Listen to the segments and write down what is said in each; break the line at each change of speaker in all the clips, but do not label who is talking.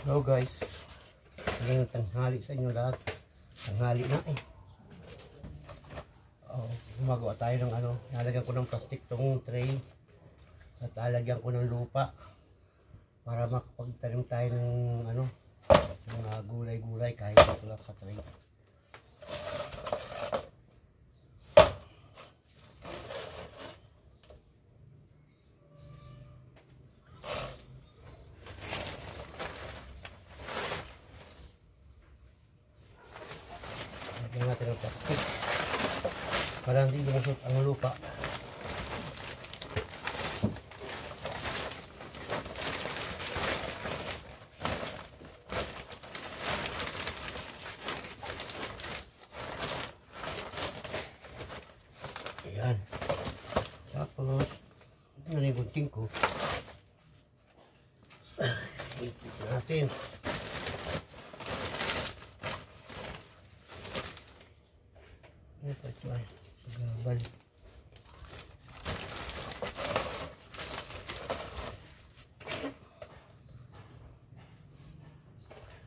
Hello guys, magandang tanghali sa inyo lahat. Tanghali na eh. Gumagawa tayo ng nalagyan ko ng plastic tong tray at lalagyan ko ng lupa para makapagtanim tayo ng mga gulay-gulay kahit ito lang sa tray. Lagyan natin ng plastic para hindi lumusot ang lupa. Ayan. Tapos ano na yung gunting ko. Ipit natin. Ito ay sagabal.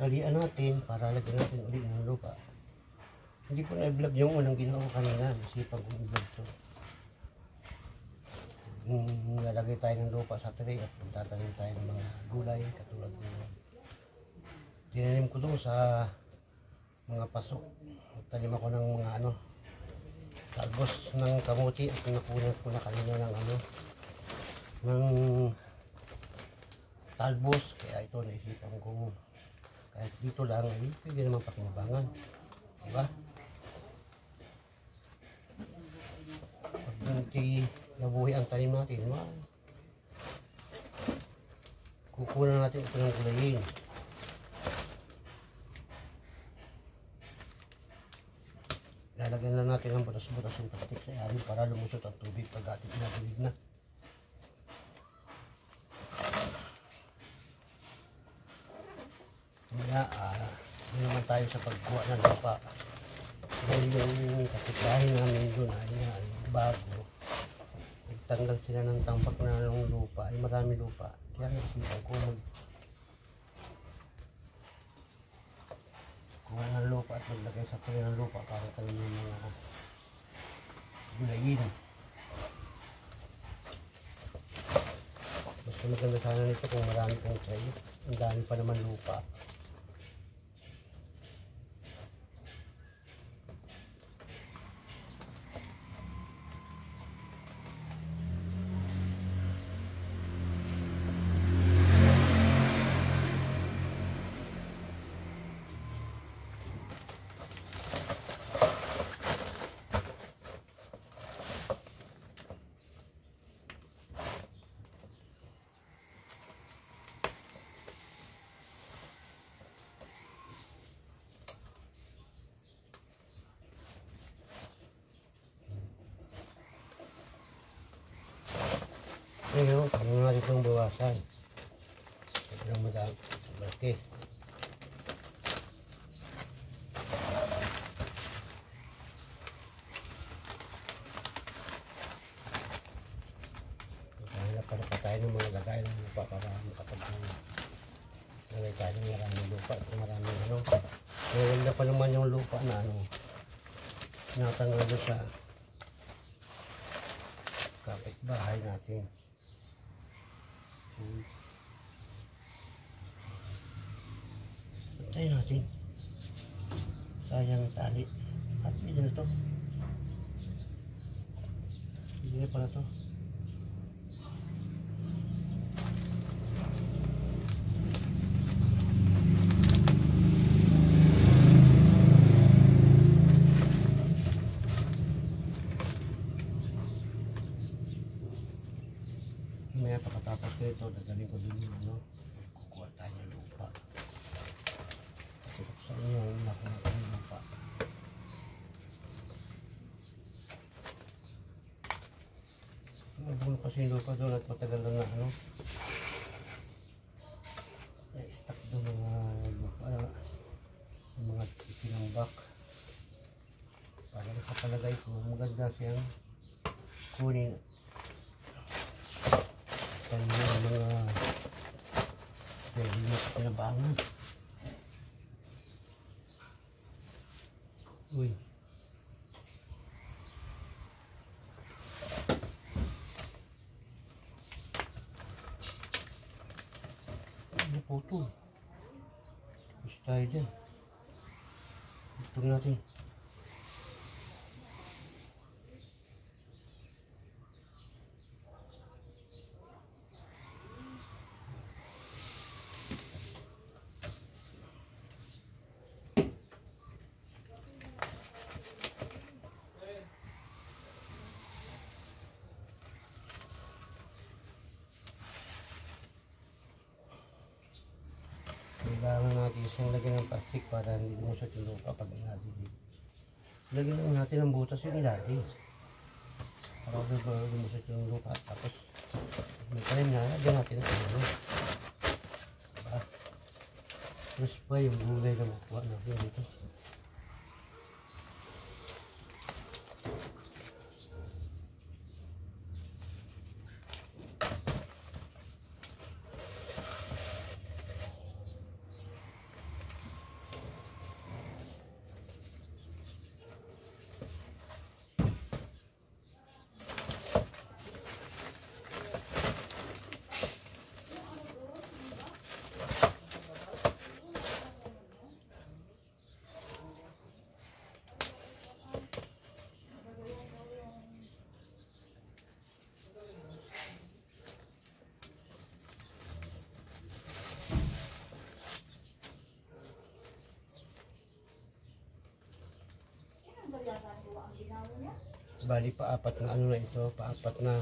Talian natin para lagyan natin ulit ng lupa. Hindi ko na-vlog yung unang ginawa ko kanina. Nasipag kong i-vlog to. Lalagay tayo ng lupa sa tray at magtatanim tayo ng mga gulay katulad ng tinanim ko doon sa mga pasok. Tanim ako ng mga talbos ng kamuti at nakunan ko na kanina ng talbos, kaya ito naisipan ko kahit dito lang ay pwede naman pakinabangan, diba? Pag hindi nabuhay ang tanim natin, kukunan natin ito ng gulayin. Lalagyan lang natin ang butas-butas ng plastic sa ilalim para lumusot ang tubig pag ating pinabilig na. Kaya, naman tayo sa pagkuha ng lupa. Dahil yung kapitbahay namin doon ay bago. Nagtanggal sila ng tambak na ng lupa, ay marami lupa. Kaya nagsipan ko kuha ng lupa at maglagay sa tray ng lupa para tayo ng mga gulayin. Mas maganda sana nito kung marami kong tray. Ang dami pa naman lupa. Ngayon, kung natin itong bawasan, ito lang malaki. Kaya para pa tayo ng mga lagay ng lupa para makapag-lagay tayo ng maraming lupa at maraming ngayon na pa naman yung lupa na natanggal sa kapitbahay natin. Pantay natin. Sayang tali. At pwede na ito. Pwede na pala ito. Maya pagkatapos ko ito, dadalhin ko din yung kukuha tayo ng lupa. Kasi sa inyo, nakuha ko ng lupa. Nabulo kasi yung lupa doon at matagal na na-stack doon mga lupa, mga tinambak. Para nakapalagay ko, maganda siyang kunin. Kanya mga Kaya hindi na pinabangan. Uy. Ano po ito? Gusto tayo dyan. Ito natin. Kailangan natin siyang lagyan ng plastic para hindi lumusot yung lupa pag natin dito. Lagyan lang natin ng butas yung ilalim. Para lumusot yung lupa. Tapos may time na lagyan natin ng ano. Diba? Mas pa yung gulay na makuha natin dito. Bali pa-apat na ano na ito, pa-apat na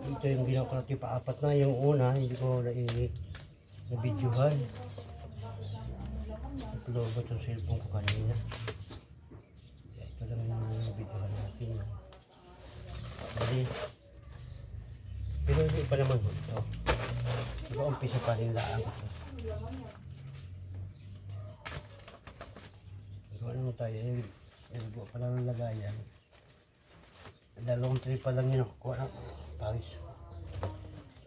ito yung ginawa ko natin, pa-apat na yung una, hindi ko na-videohan. Upload ba itong cellphone ko kanina? Ito lang yung videohan natin. Bali, pero hindi pa naman ito. Diba umpisa pa rin laang ito. Gawa naman tayo, gawa pa lang ng lagayan. Dalawang trip pa lang yun nakukuha ng pawis.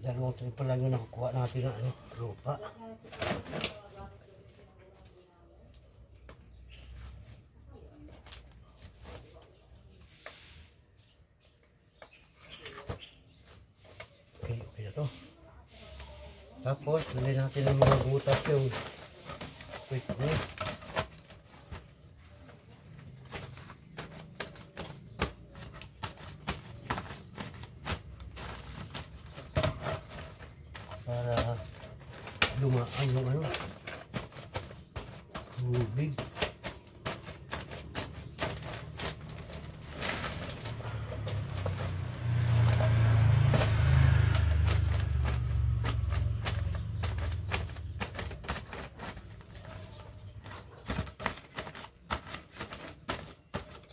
Dalawang trip pa lang yun nakukuha natin ng ano, lupa. Okay na to. Tapos, nalagyan natin ng mga butas yung quick na. Para lumaan yung ano, tubig.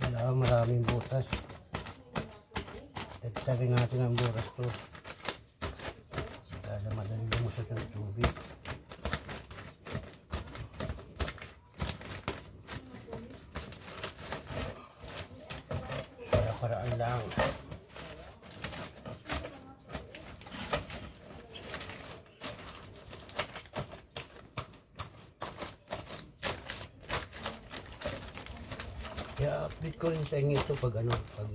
Kailangan maraming butas. Tagtagin natin ang butas to. Para madaling lumusot ng tubig. Para-paraan lang. Kaya update ko rin sa inyo ito pag ano, pag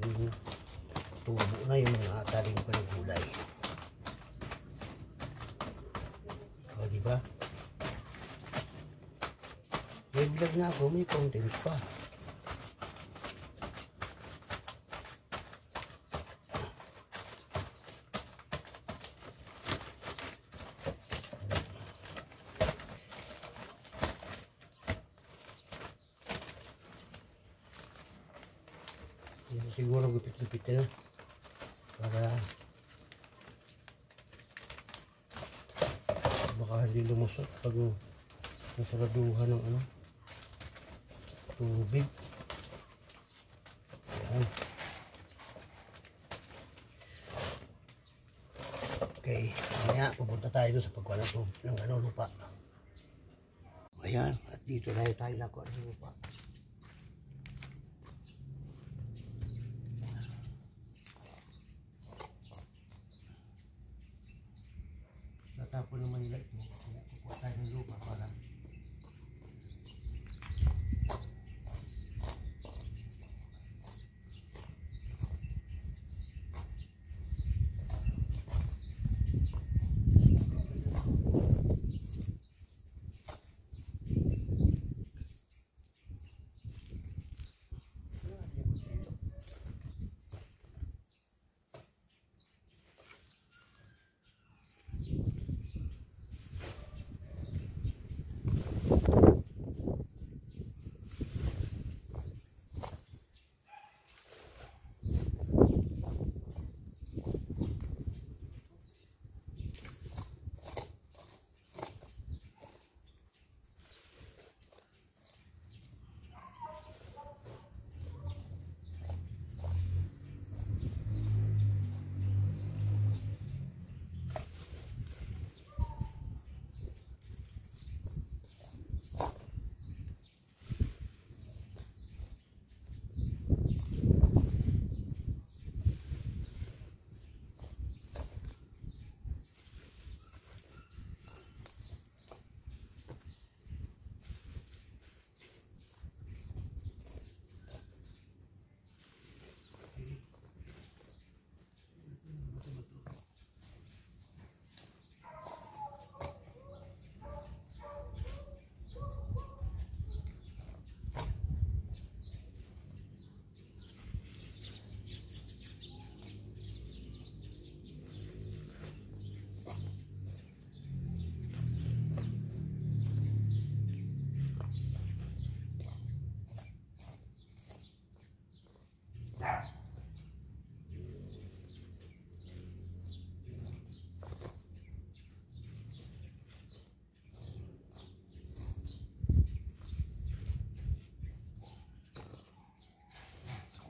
tubo na yung mga taling ko ng gulay. O, diba? May vlog na ako, may content pa. Siguro gupit-gupit na para baka hindi lumusot pag nasaraduhan ng ano, tubig. Ayan. Okay, kaya pupunta tayo doon sa pagkuha ng ano, lupa. Ayan, at dito tayo nakuha ng lupa. matapon ng Manila ito, kukuha tayo ng lupa para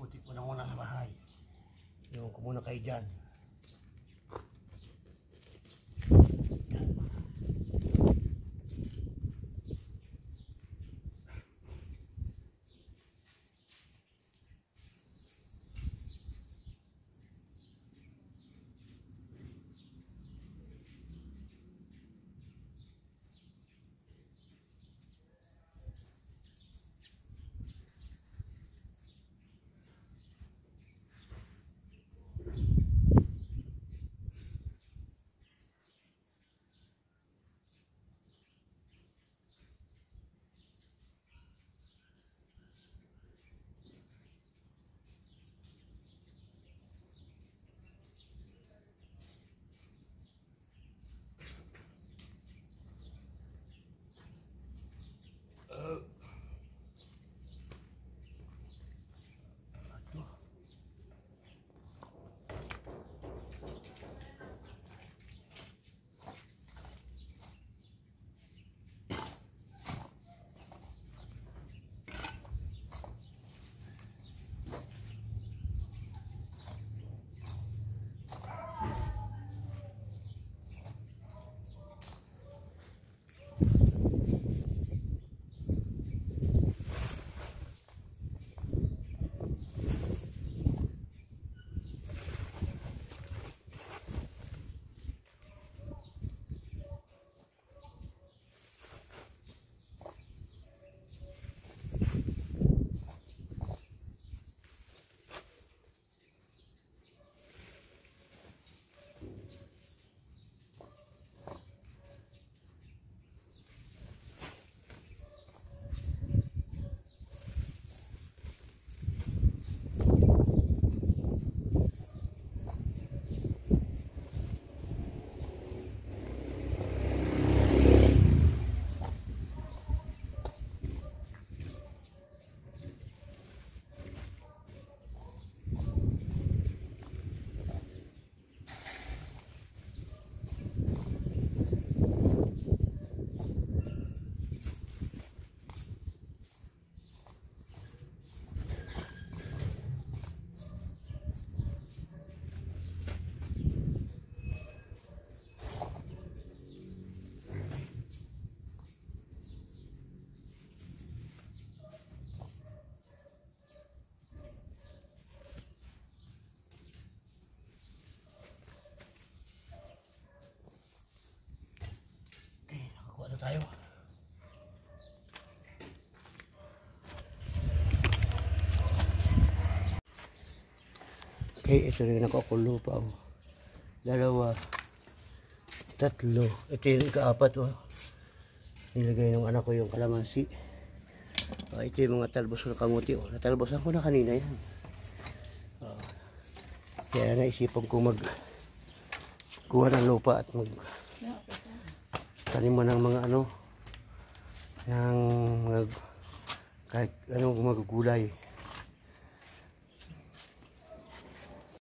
kuti ko na muna sa bahay. Iwan ko muna kayo dyan. tayo. Okay, ito rin ako lupa. Oh. 2, 3. Ito yung ika-4. Oh. Nilagay ng anak ko yung kalamansi. Ito yung mga talbos ng kamuti. Oh. Natalbosan ko na kanina yan. Kaya naisipan ko kuha ng lupa at tanim mo ng mga ano, ng kahit anong magugulay.